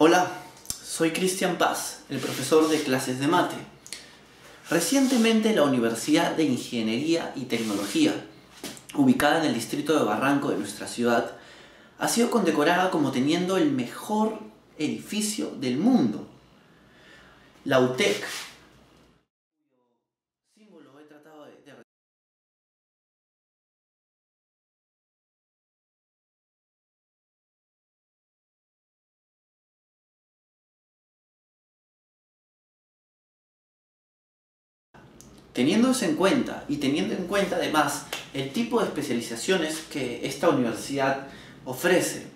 Hola, soy Cristian Paz, el profesor de clases de mate. Recientemente la Universidad de Ingeniería y Tecnología, ubicada en el distrito de Barranco de nuestra ciudad, ha sido condecorada como teniendo el mejor edificio del mundo. La UTEC, símbolo he tratado de Teniendo eso en cuenta y teniendo en cuenta además el tipo de especializaciones que esta universidad ofrece,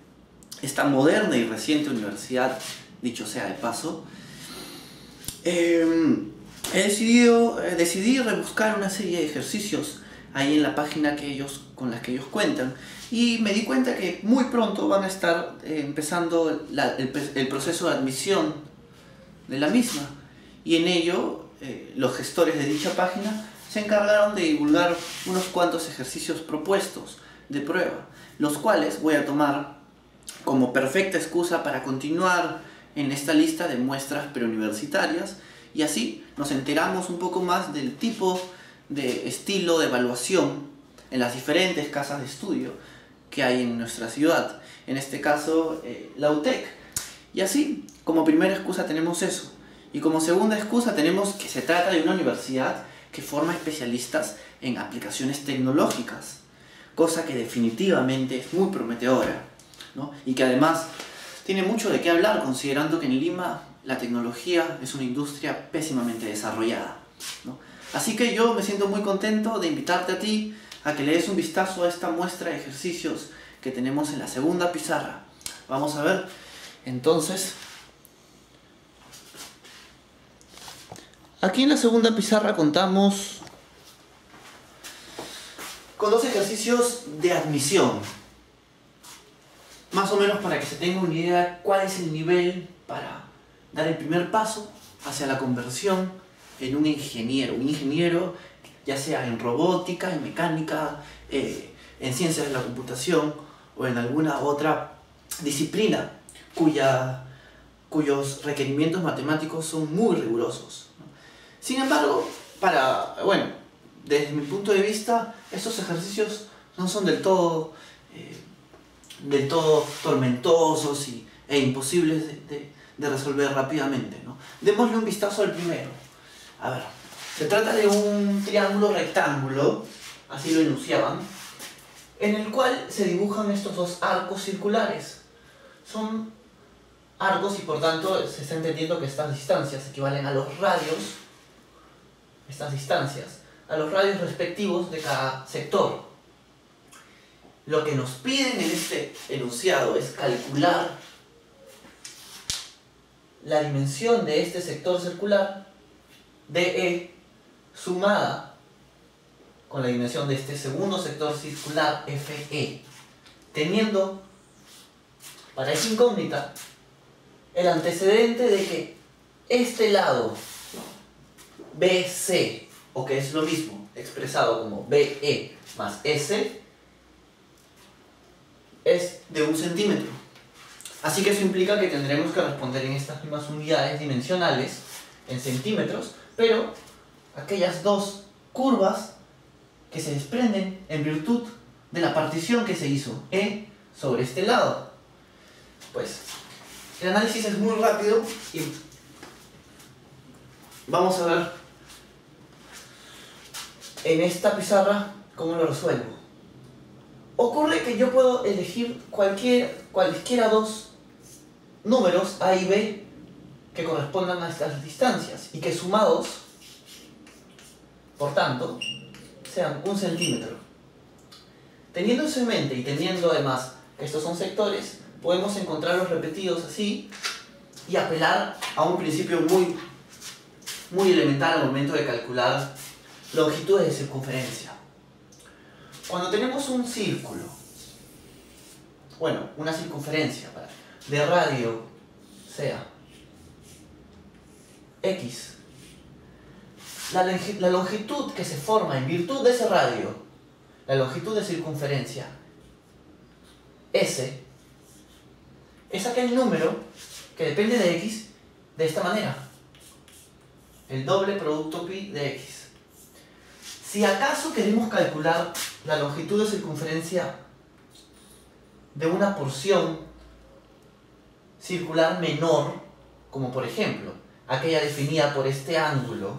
esta moderna y reciente universidad, dicho sea de paso, decidí rebuscar una serie de ejercicios ahí en la página con la que ellos cuentan, y me di cuenta que muy pronto van a estar empezando el proceso de admisión de la misma, y en ello los gestores de dicha página se encargaron de divulgar unos cuantos ejercicios propuestos de prueba, los cuales voy a tomar como perfecta excusa para continuar en esta lista de muestras preuniversitarias, y así nos enteramos un poco más del tipo de estilo de evaluación en las diferentes casas de estudio que hay en nuestra ciudad, en este caso la UTEC. Y así, como primera excusa tenemos eso. Y como segunda excusa tenemos que se trata de una universidad que forma especialistas en aplicaciones tecnológicas, cosa que definitivamente es muy prometedora, ¿no? Y que además tiene mucho de qué hablar, considerando que en Lima la tecnología es una industria pésimamente desarrollada, ¿no? Así que yo me siento muy contento de invitarte a ti a que le des un vistazo a esta muestra de ejercicios que tenemos en la segunda pizarra. Vamos a ver, entonces. Aquí en la segunda pizarra contamos con dos ejercicios de admisión, más o menos para que se tenga una idea cuál es el nivel para dar el primer paso hacia la conversión en un ingeniero ya sea en robótica, en mecánica, en ciencias de la computación o en alguna otra disciplina cuyos requerimientos matemáticos son muy rigurosos. Sin embargo, desde mi punto de vista, estos ejercicios no son del todo tormentosos e imposibles de resolver rápidamente, ¿no? Démosle un vistazo al primero. A ver, se trata de un triángulo rectángulo, así lo enunciaban, en el cual se dibujan estos dos arcos circulares. Son arcos y por tanto se está entendiendo que estas distancias equivalen a los radios. Estas distancias a los radios respectivos de cada sector. Lo que nos piden en este enunciado es calcular la dimensión de este sector circular DE sumada con la dimensión de este segundo sector circular FE, teniendo para esa incógnita el antecedente de que este lado BC, o que es lo mismo, expresado como BE más S, es de 1 centímetro. Así que eso implica que tendremos que responder en estas mismas unidades dimensionales, en centímetros, pero aquellas dos curvas que se desprenden en virtud de la partición que se hizo E sobre este lado. Pues el análisis es muy rápido y vamos a ver en esta pizarra cómo lo resuelvo. Ocurre que yo puedo elegir cualesquiera dos números A y B que correspondan a estas distancias y que sumados, por tanto, sean 1 centímetro. Teniendo eso en mente y teniendo además que estos son sectores, podemos encontrarlos repetidos así y apelar a un principio muy elemental al momento de calcular longitudes de circunferencia. Cuando tenemos un círculo, una circunferencia de radio sea X, la longitud que se forma en virtud de ese radio, la longitud de circunferencia S, es aquel número que depende de x de esta manera. El doble producto pi de x. Si acaso queremos calcular la longitud de circunferencia de una porción circular menor, como por ejemplo aquella definida por este ángulo,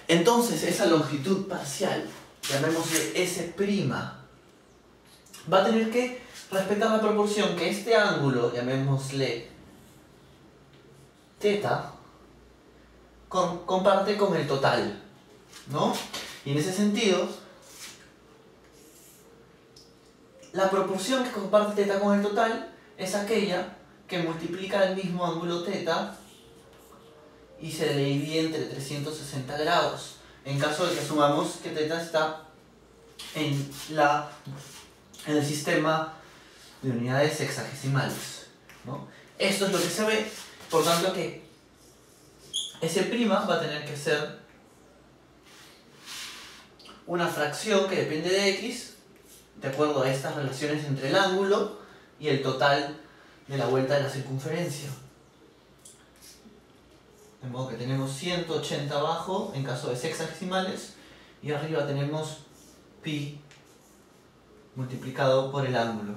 entonces esa longitud parcial, llamémosle S', va a tener que respetar la proporción que este ángulo, llamémosle θ, comparte con el total, ¿no? Y en ese sentido, la proporción que comparte θ con el total es aquella que multiplica el mismo ángulo θ y se le divide entre 360 grados, en caso de que asumamos que θ está en el sistema de unidades sexagesimales, ¿no? Esto es lo que se ve, por tanto que S' va a tener que ser una fracción que depende de x, de acuerdo a estas relaciones entre el ángulo y el total de la vuelta de la circunferencia. De modo que tenemos 180 abajo en caso de sexagesimales y arriba tenemos pi multiplicado por el ángulo.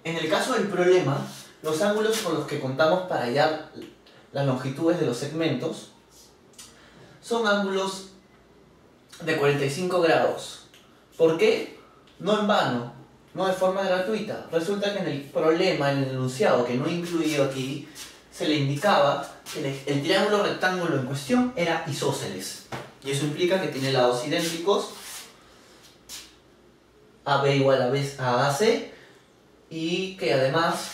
En el caso del problema, los ángulos con los que contamos para hallar las longitudes de los segmentos son ángulos de 45 grados. ¿Por qué? No en vano, no de forma gratuita. Resulta que en el problema, en el enunciado que no he incluido aquí, se le indicaba que el triángulo rectángulo en cuestión era isósceles. Y eso implica que tiene lados idénticos, AB igual a AC, y que además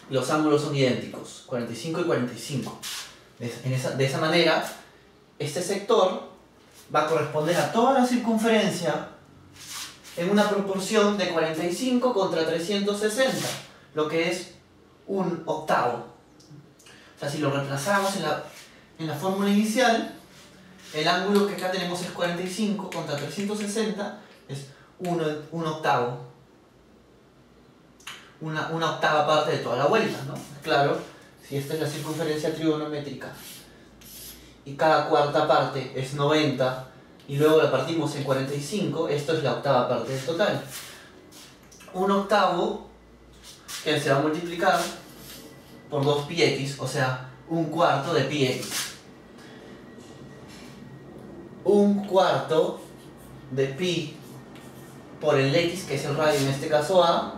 los ángulos son idénticos, 45 y 45. De esa manera, este sector va a corresponder a toda la circunferencia en una proporción de 45 contra 360, lo que es un octavo. O sea, si lo reemplazamos en la fórmula inicial, el ángulo que acá tenemos es 45 contra 360, es un octavo. Una octava parte de toda la vuelta, ¿no? Claro, si esta es la circunferencia trigonométrica y cada cuarta parte es 90 y luego la partimos en 45, esto es la octava parte del total. Un octavo que se va a multiplicar por 2πx, o sea, un cuarto de πx. Un cuarto de pi por el x, que es el radio en este caso A,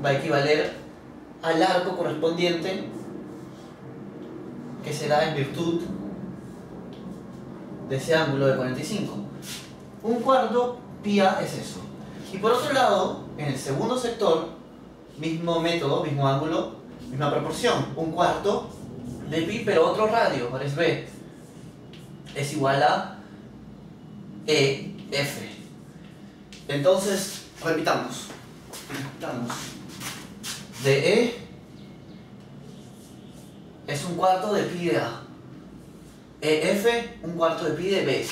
va a equivaler al arco correspondiente que se da en virtud de ese ángulo de 45. Un cuarto pi A es eso. Y por otro lado, en el segundo sector, mismo método, mismo ángulo, misma proporción. Un cuarto de pi, pero otro radio, ahora es B, es igual a EF. Entonces, repitamos. DE es un cuarto de pi de A. EF, un cuarto de pi de B.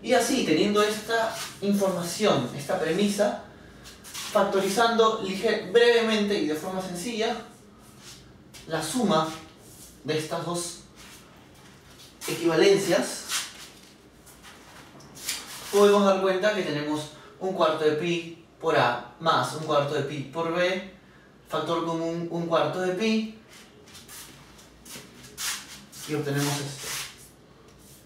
Y así, teniendo esta información, esta premisa, factorizando brevemente y de forma sencilla la suma de estas dos equivalencias, podemos dar cuenta que tenemos un cuarto de pi por A más un cuarto de pi por B, factor común un cuarto de pi, y obtenemos esto,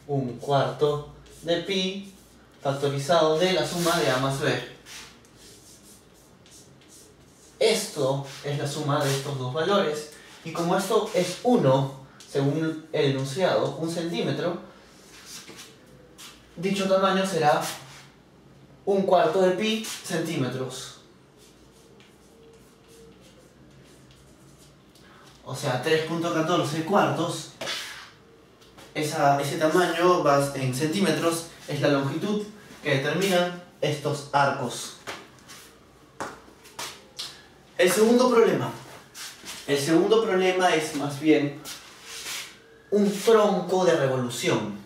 un cuarto de pi factorizado de la suma de A más B. Esto es la suma de estos dos valores, y como esto es 1, según el enunciado, 1 centímetro, dicho tamaño será un cuarto de pi centímetros. O sea, 3.14 cuartos. Ese tamaño en centímetros es la longitud que determinan estos arcos. El segundo problema. El segundo problema es más bien un tronco de revolución.